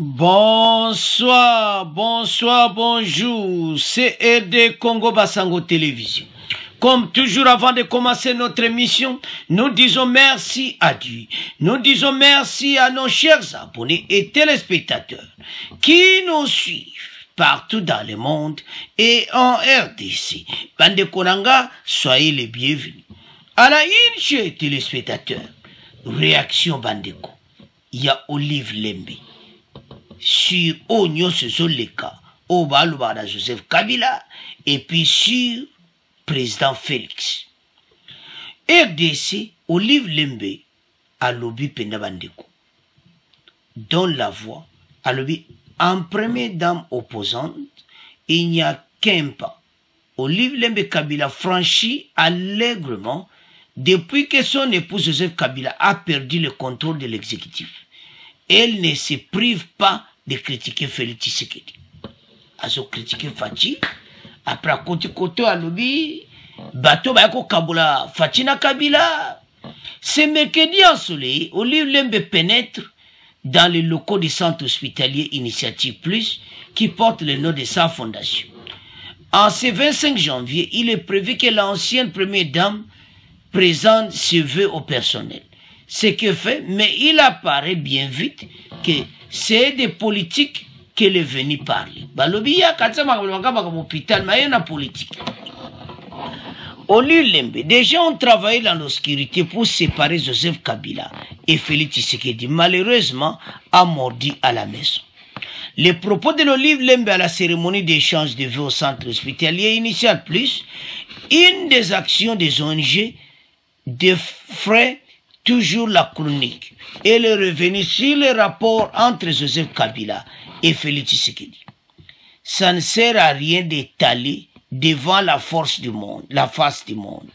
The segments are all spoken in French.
Bonsoir, bonsoir, bonjour. C'est RD Congo Basango Télévision. Comme toujours, avant de commencer notre émission, nous disons merci à Dieu. Nous disons merci à nos chers abonnés et téléspectateurs qui nous suivent partout dans le monde et en RDC. Bande Konanga, soyez les bienvenus. À la une, chers téléspectateurs, réaction Bandeko. Il y a Olive Lembe. Sur Onyo Sezoleka, Obalubada Joseph Kabila, et puis sur président Félix. RDC, Olive Lembe, a lobby Pendabandeko, donne la voix, a lobby en première dame opposante, il n'y a qu'un pas. Olive Lembe Kabila franchit allègrement depuis que son épouse Joseph Kabila a perdu le contrôle de l'exécutif. Elle ne se prive pas de critiquer Félix Tshisekedi. Elle a critiqué Fachi. Après, à côté à lobby, bateau Bayako Kabula, Fachina Kabila. Ce mercredi ensoleillé, Olive Lembe pénètre dans les locaux du centre hospitalier Initiative Plus qui porte le nom de sa fondation. En ce 25 janvier, il est prévu que l'ancienne première dame présente ses vœux au personnel. Ce que fait, mais il apparaît bien vite que c'est des politiques qu'elle est venue parler. Olive Lembe, déjà on travaillait dans l'obscurité pour séparer Joseph Kabila et Félix Tshisekedi, malheureusement, a mordu à la maison. Les propos de l'Olive Lembe à la cérémonie d'échange de vœux au centre hospitalier Initial Plus, une des actions des ONG, défraie toujours la chronique. Elle est revenue sur le rapport entre Joseph Kabila et Félix Tshisekedi. Ça ne sert à rien d'étaler devant la force du monde, la face du monde.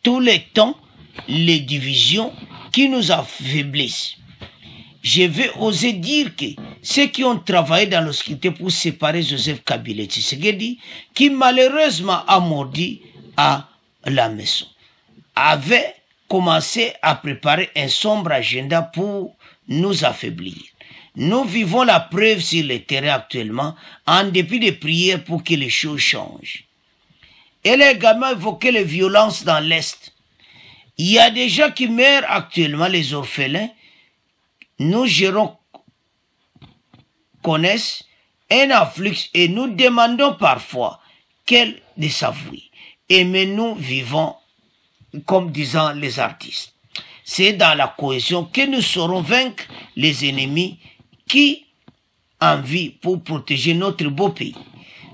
Tout le temps, les divisions qui nous affaiblissent. Je vais oser dire que ceux qui ont travaillé dans l'obscurité pour séparer Joseph Kabila et Tshisekedi, qui malheureusement a mordu à la maison, avaient commencé à préparer un sombre agenda pour nous affaiblir. Nous vivons la preuve sur le terrain actuellement, en dépit des prières pour que les choses changent. Elle a également évoqué les violences dans l'Est. Il y a des gens qui meurent actuellement, les orphelins. Nous gérons, connaissent un afflux et nous demandons parfois qu'elle désavouent. Et mais nous vivons comme disant les artistes. C'est dans la cohésion que nous saurons vaincre les ennemis qui envient pour protéger notre beau pays.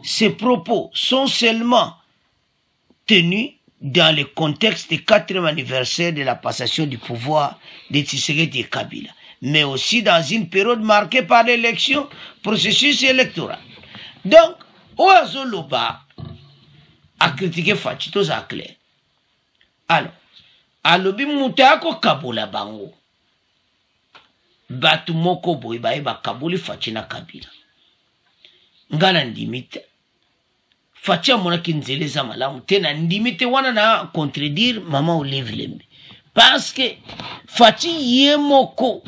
Ces propos sont seulement tenus dans le contexte du 4e anniversaire de la passation du pouvoir de Tshisekedi et Kabila, mais aussi dans une période marquée par l'élection, processus électoral. Donc, Oazo Loba a critiqué Fachitos à clair. Alors, alobi mutako kabula bango. Batu moko boy ba kabuli Fachina Kabila. Ngana ndimite. Facha mona kinzeleza malamu. Tena ndimite wana na contredire Maman Olive Lembe. Parce que Fachi yemoko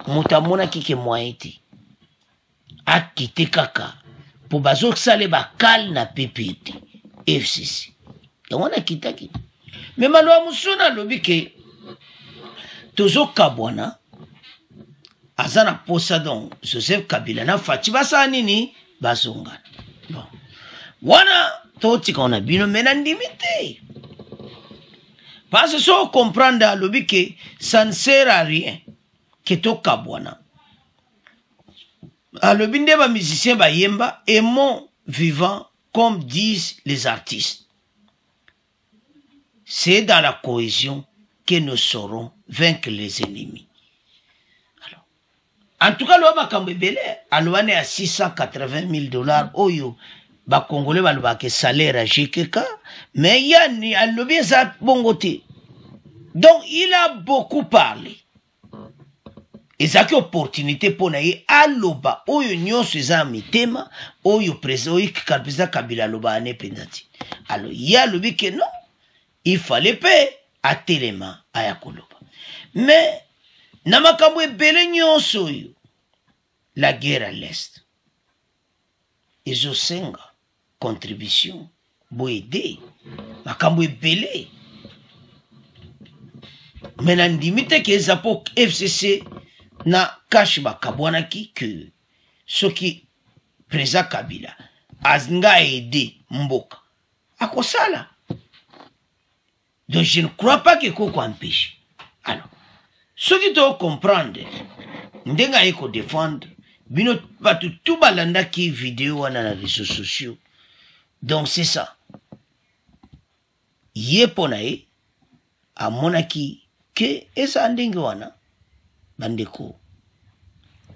mutamona kike mwaiti. Akite kaka. Po bazo ksale bakal na PPT. FCC. Yawana kitaki. Mais malwa musuna lobi ke tozo kabwana azana posa don Joseph Kabila na Fachi basa nini bazongana. Bon. Wana toti kona bino menandimite. Parce que so comprendre lobi ke ça ne sert à rien que to kabwana. Alobi ndeba musicien ba yemba aimons vivant comme disent les artistes. C'est dans la cohésion que nous saurons vaincre les ennemis. Alors, en tout cas, l'homme a kambebele, allouane à $680 000, oyo, ba Congolais ba ke salaire à JKK, mais il y a ni allobi za bongote. Donc, il a beaucoup parlé. Et ça qui opportunité pour naïe aloba, oyo nyonso za mitema, oyo président, oyo président Kabila loba ane pendati. Alors, il y a lobi que non. Il fallait payer à Téléma, à Yakoloba. Mais, namakambo ebele nyonso yo. la guerre à l'Est. Ezosenga contribution boede makambo ebele. Mena ndimite ke ezapo FCC na kashi bakabwanaki que soki Président Kabila azinga aide mboka akosala. Donc je ne crois pas que koko empêche. Alors, ce qui doit comprendre, ndenga eko défendre, bino batu tout balanda ki vidéo wana na réseaux sociaux. Donc c'est ça. Yeponae amonaki ke esa ndenge wana bandeko.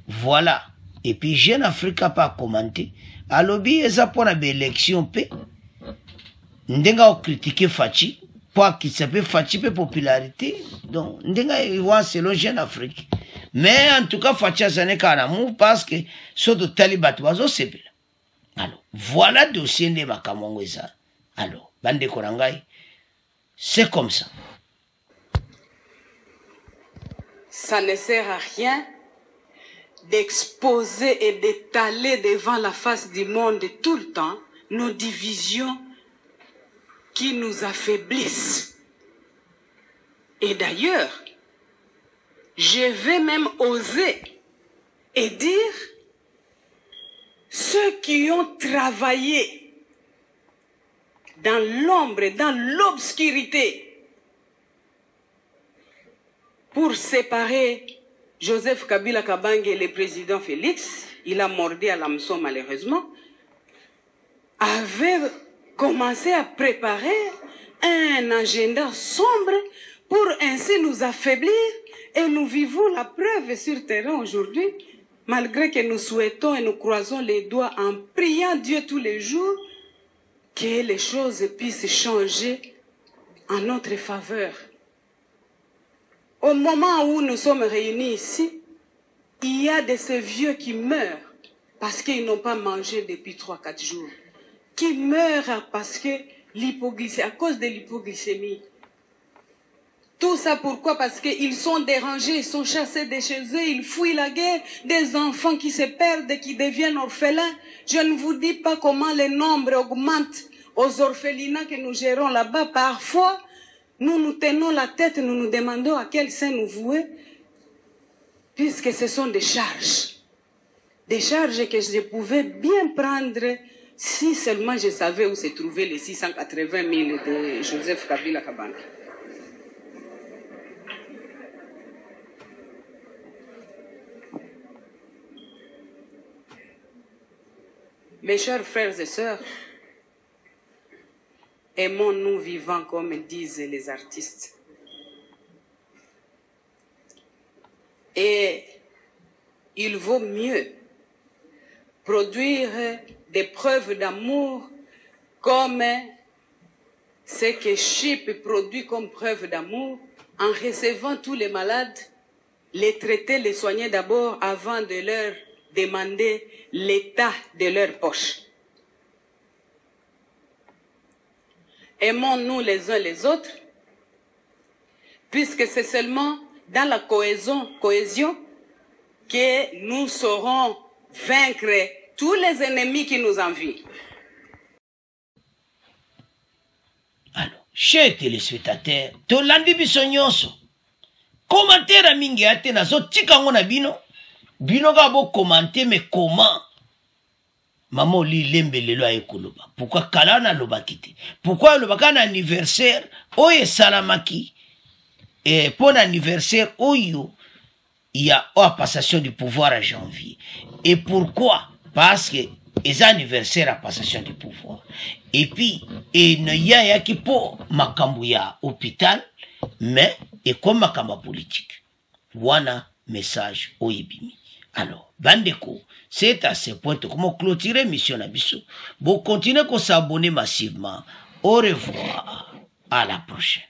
Voilà. Et puis Jeune Afrique pas commenté. Alobi esa pona be élection pe. Ndenga o critiquer Fachi. Pour qu'il s'appelle Fachi pe popularité. Donc ndenga iwa selon Jeune Afrique. Mais en tout cas Fachi azane kana mou parce que so de talibat wazo sebela. Alors voilà dossier de makamongo eza. Alors bandeko nangai c'est comme ça. Ça ne sert à rien d'exposer et d'étaler devant la face du monde tout le temps nos divisions qui nous affaiblissent. Et d'ailleurs, je vais même oser et dire ceux qui ont travaillé dans l'ombre, dans l'obscurité, pour séparer Joseph Kabila Kabange et le président Félix, il a mordu à l'hameçon malheureusement, avait commencé à préparer un agenda sombre pour ainsi nous affaiblir, et nous vivons la preuve sur terrain aujourd'hui, malgré que nous souhaitons et nous croisons les doigts en priant Dieu tous les jours que les choses puissent changer en notre faveur. Au moment où nous sommes réunis ici, il y a de ces vieux qui meurent parce qu'ils n'ont pas mangé depuis 3-4 jours. Qui meurent parce que l'hypoglycémie, à cause de l'hypoglycémie. Tout ça pourquoi? Parce qu'ils sont dérangés, ils sont chassés de chez eux, ils fuient la guerre, des enfants qui se perdent, qui deviennent orphelins. Je ne vous dis pas comment le nombre augmente aux orphelinats que nous gérons là-bas. Parfois, nous nous tenons la tête, nous nous demandons à quel sein nous vouer, puisque ce sont des charges. Des charges que je pouvais bien prendre si seulement je savais où se trouvaient les 680 000 de Joseph Kabila Kabange. Mes chers frères et sœurs, aimons-nous vivants comme disent les artistes. Et il vaut mieux produire des preuves d'amour comme ce que Chypre produit comme preuve d'amour en recevant tous les malades, les traiter, les soigner d'abord avant de leur demander l'état de leur poche. Aimons-nous les uns les autres, puisque c'est seulement dans la cohésion que nous saurons vaincre tous les ennemis qui nous envient. Alors, chers téléspectateurs, tolandi biso nyonso. Commentaire mingi ate nazo tika ngona bino. Bino ga bo commenter mais comment? Maman li lembele lo ayekoloba. Pourquoi kalana loba kiti? Pourquoi loba kana anniversaire oye salamaki? Et pour l'anniversaire oyo il y a la passation du pouvoir à janvier. Et pourquoi? Parce que les anniversaires à passation du pouvoir. Et puis il y a qui pour makambu ya hôpital mais et comme makamba politique. Wana message oyebimi. Alors, bandeko, c'est à ce point que comment clôturer mission Nabiso. Bon, continuez à s'abonner massivement. Au revoir. À la prochaine.